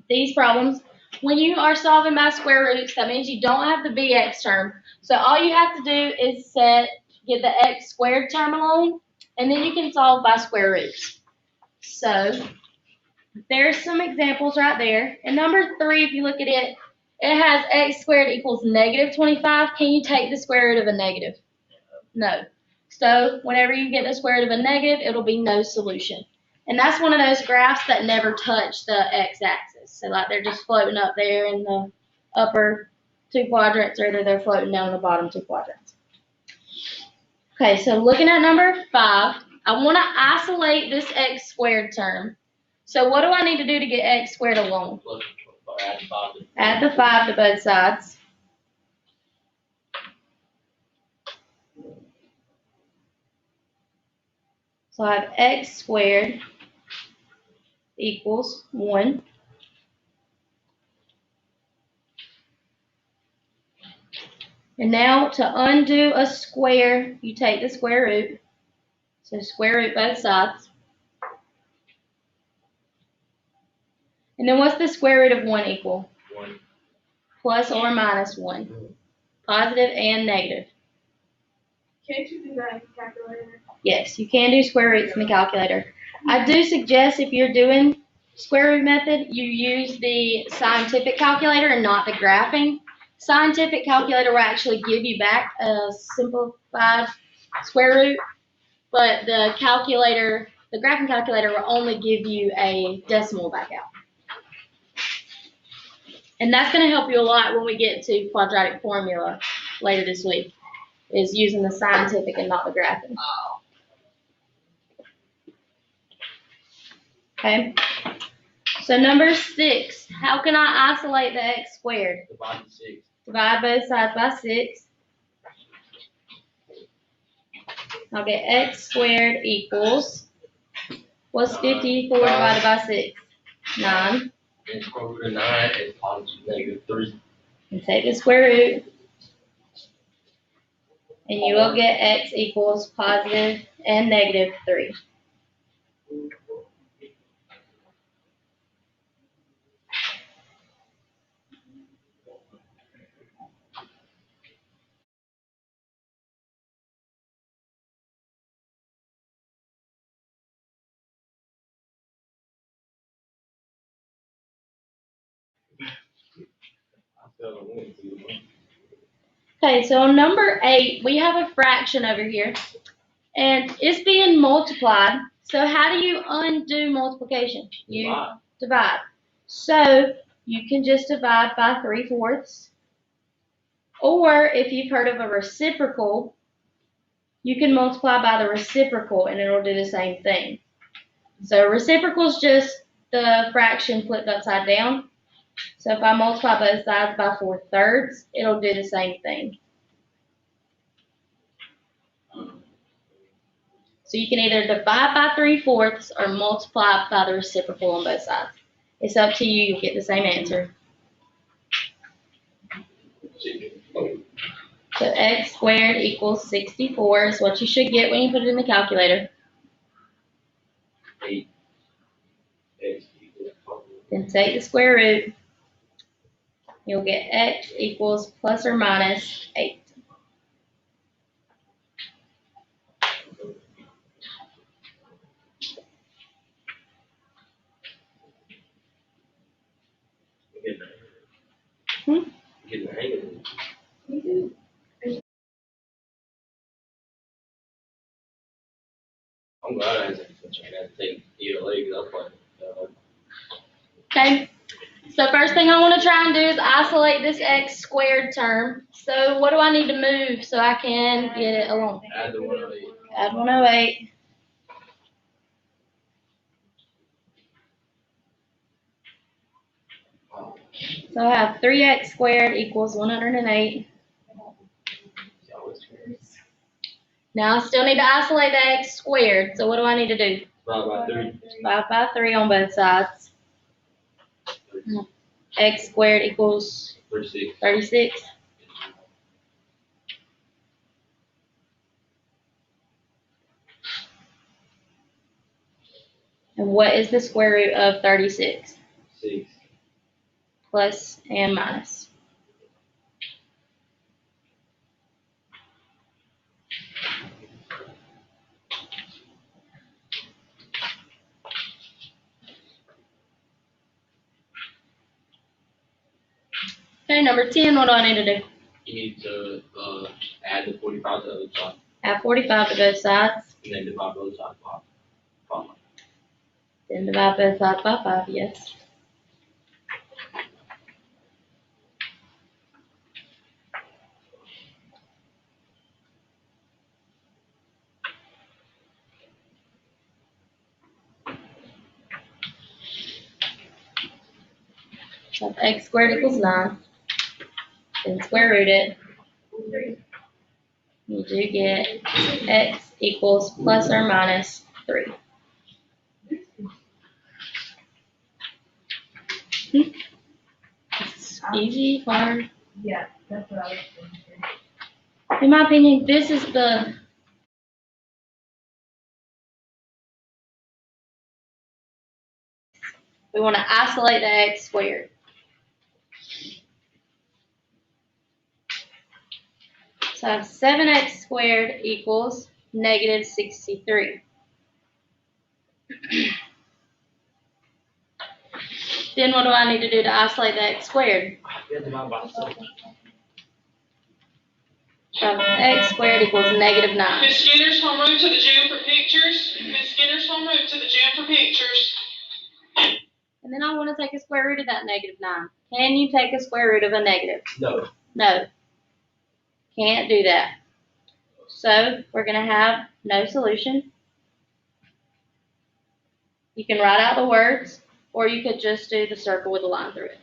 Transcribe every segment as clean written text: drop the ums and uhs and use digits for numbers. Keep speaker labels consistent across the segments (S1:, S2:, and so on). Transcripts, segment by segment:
S1: these problems, when you are solving by square roots, that means you don't have the bx term. So all you have to do is get the x squared term alone, and then you can solve by square roots. So there's some examples right there. And number 3, if you look at it, it has x squared equals negative 25. Can you take the square root of a negative? No. So whenever you get the square root of a negative, it'll be no solution. And that's one of those graphs that never touch the x-axis. So like they're just floating up there in the upper 2 quadrants, or they're floating down in the bottom 2 quadrants. Okay, so looking at number 5, I want to isolate this x squared term. So what do I need to do to get x squared alone? Add the 5 to both sides. So I have x squared equals 1. And now to undo a square, you take the square root. So square root both sides. And then what's the square root of 1 equal?
S2: 1.
S1: Plus or minus 1. Positive and negative.
S3: Can't you do that in the calculator?
S1: Yes, you can do square roots in the calculator. I do suggest if you're doing square root method, you use the scientific calculator and not the graphing. Scientific calculator will actually give you back a simplified square root, but the calculator, the graphing calculator, will only give you a decimal back out. And that's going to help you a lot when we get to quadratic formula later this week, is using the scientific and not the graphing. Okay. So number 6, how can I isolate the x squared?
S2: Divide 6.
S1: Divide both sides by 6. I'll get x squared equals, what's 54 divided by 6? 9.
S2: And square root of 9 is positive negative 3.
S1: And take the square root. And you will get x equals positive and negative 3. Okay, so on number 8, we have a fraction over here, and it's being multiplied. So how do you undo multiplication? You divide. So you can just divide by 3/4. Or if you've heard of a reciprocal, you can multiply by the reciprocal and it'll do the same thing. So reciprocal is just the fraction flipped upside down. So if I multiply both sides by 4/3, it'll do the same thing. So you can either divide by 3/4 or multiply by the reciprocal on both sides. It's up to you, you'll get the same answer. So x squared equals 64 is what you should get when you put it in the calculator.
S2: 8.
S1: Then take the square root. You'll get x equals plus or minus 8.
S2: Getting the hang of it.
S3: Me too.
S2: I'm glad I had to take either leg up like
S1: Okay, so first thing I want to try and do is isolate this x squared term. So what do I need to move so I can get it along?
S2: add the 108.
S1: Add 108. So I have 3x squared equals 108. Now I still need to isolate the x squared. So what do I need to do?
S2: Divide by 3.
S1: Divide by 3 on both sides. X squared equals
S2: 36.
S1: 36. And what is the square root of 36?
S2: 6.
S1: plus and minus. Okay, number 10, what do I need to do?
S2: You need to, add the 45 to the other side,
S1: Add 45 to both sides,
S2: and then divide both sides by 5.
S1: then divide both sides by 5, yes. So x squared equals 9, then square root it. You do get x equals plus or minus 3. It's easy, hard.
S3: Yeah, that's what I was thinking.
S1: In my opinion, this is we want to isolate the x squared. So I have 7x squared equals negative 63. Then what do I need to do to isolate the x squared?
S2: Yeah, divide by 7.
S1: So x squared equals negative 9.
S4: Ms. Skinner's home room to the gym for pictures. Ms. Skinner's home room to the gym for pictures.
S1: And then I want to take a square root of that negative 9. Can you take a square root of a negative?
S2: No.
S1: No. Can't do that. So we're going to have no solution. You can write out the words, or you could just do the circle with a line through it.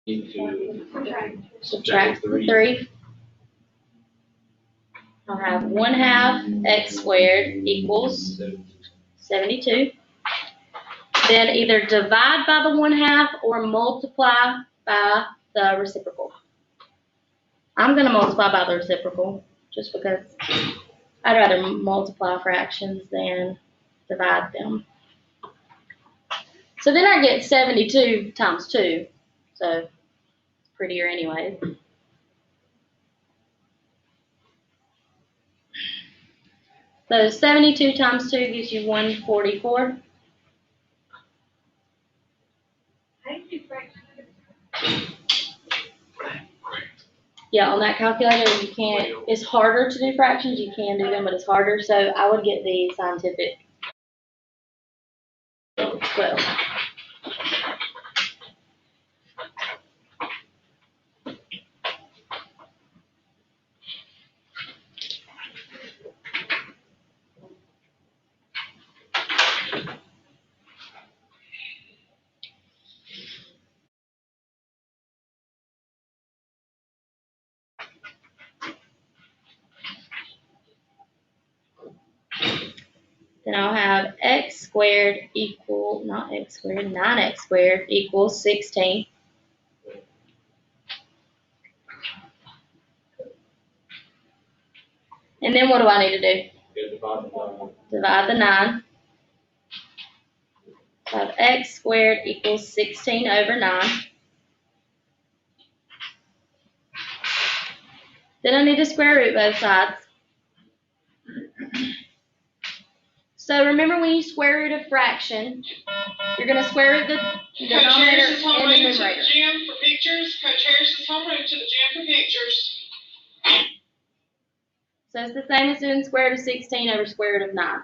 S2: Need to
S1: Subtract 3. I'll have 1/2 x squared equals 72. Then either divide by the 1/2 or multiply by the reciprocal. I'm going to multiply by the reciprocal just because I'd rather multiply fractions than divide them. So then I get 72 times 2. So it's prettier anyway. So 72 times 2 gives you 144.
S3: How do you do fractions?
S1: Yeah, on that calculator you can't, it's harder to do fractions, you can do them, but it's harder, so I would get the scientific 12. Then I'll have x squared equal, not x squared, 9x squared equals 16. And then what do I need to do? Divide the 9. So I have x squared equals 16 over 9. Then I need to square root both sides. So remember when you square root a fraction, you're going to square root the
S4: Coach
S1: denominator
S4: Harris's home
S1: and
S4: room
S1: the
S4: to the
S1: numerator.
S4: gym for pictures. Coach Harris's home room to the gym for pictures.
S1: So it's the same as doing square root of 16 over square root of 9.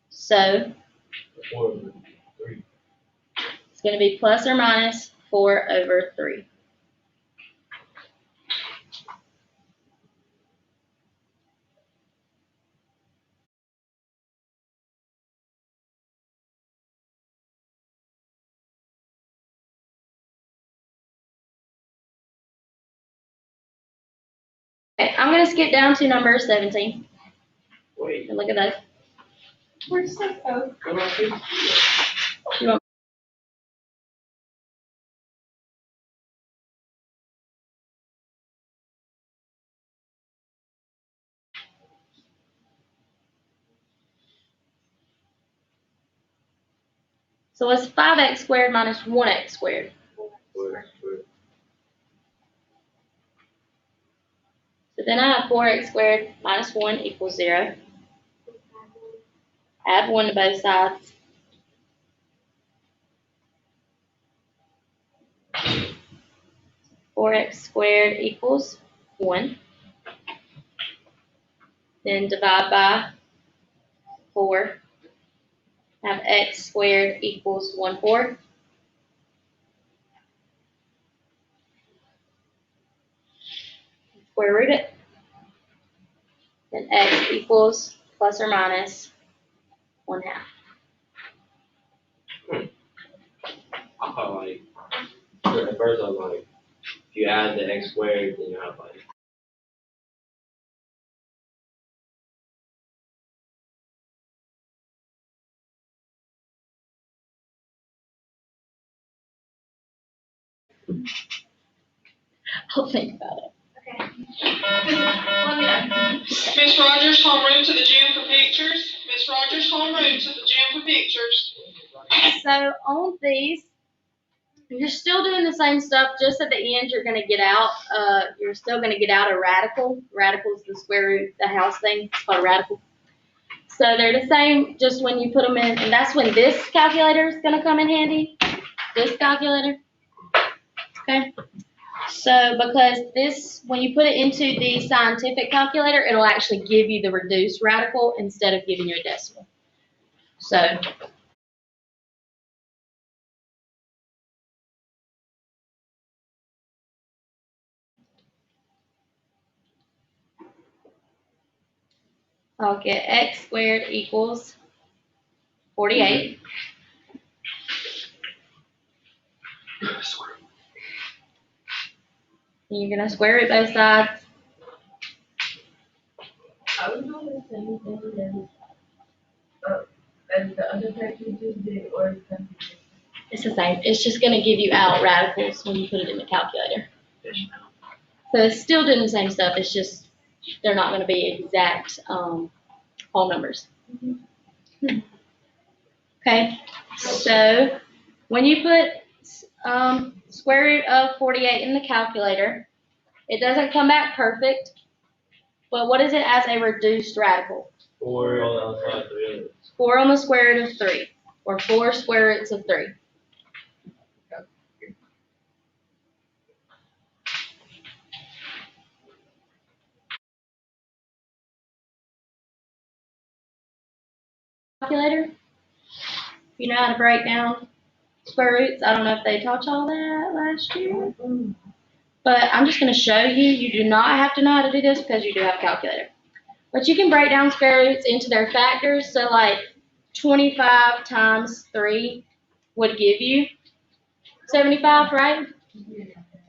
S1: So it's going to be plus or minus 4 over 3. Okay, I'm going to skip down to number 17.
S2: Wait.
S1: And look at that.
S3: We're so close.
S2: Go back to.
S1: You want So what's 5x squared minus 1x squared?
S2: Square, square.
S1: So then I have 4x squared minus 1 equals 0. Add 1 to both sides. Four x squared equals 1. Then divide by 4. Have x squared equals 1/4. Square root it. Then x equals plus or minus 1/2.
S2: I thought like, at first I was like, if you add the x squared, then you have like.
S1: I'll think about it.
S3: Okay. Let me know.
S4: Miss Rogers, homeroom to the gym for pictures. Miss Rogers, homeroom to the gym for pictures.
S1: So on these, you're still doing the same stuff, just at the end you're gonna get out, you're still gonna get out a radical. Radical is the square root, the house thing, it's called a radical. So they're the same, just when you put them in, and that's when this calculator is gonna come in handy, this calculator. Okay? So because this, when you put it into the scientific calculator, it'll actually give you the reduced radical instead of giving you a decimal. So I'll get x squared equals 48. And you're gonna square root both sides.
S3: I was doing the same thing as the other part you just did, or something.
S1: It's the same. It's just gonna give you out radicals when you put it in the calculator. So it's still doing the same stuff. It's just they're not gonna be exact whole numbers. Okay. So when you put square root of 48 in the calculator, it doesn't come back perfect. But what is it as a reduced radical?
S2: 4 on the outside, 3 on the.
S1: 4 on the square root of 3, or 4 square roots of 3. Calculator. You know how to break down square roots. I don't know if they taught y'all that last year. But I'm just going to show you. You do not have to know how to do this because you do have a calculator. But you can break down square roots into their factors. So like 25 times 3 would give you 75, right?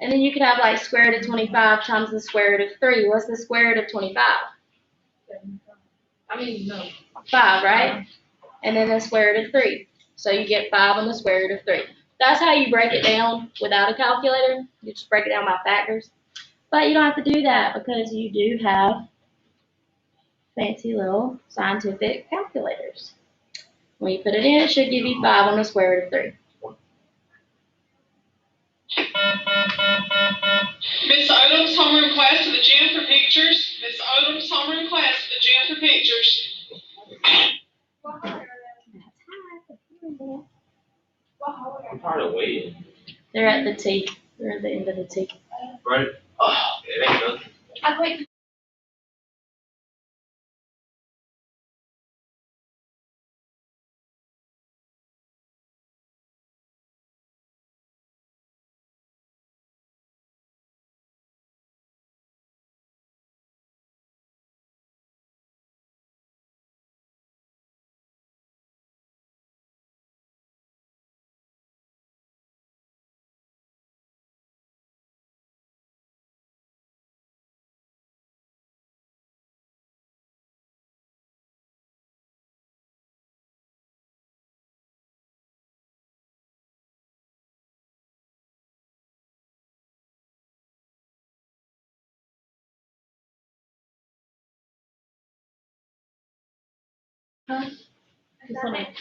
S1: And then you could have like square root of 25 times the square root of 3. What's the square root of 25?
S3: No.
S1: 5, right? And then the square root of 3. So you get 5 on the square root of 3. That's how you break it down without a calculator. You just break it down by factors. But you don't have to do that because you do have fancy little scientific calculators. When you put it in, it should give you 5 on the square root of 3.
S4: Miss Odom's homeroom class to the gym for pictures. Miss Odom's homeroom class to the gym for pictures.
S2: I'm tired of waiting.
S1: They're at the T. They're at the end of the T.
S2: Right? Oh, it ain't nothing.
S3: I wait.
S1: Huh? Just wanna-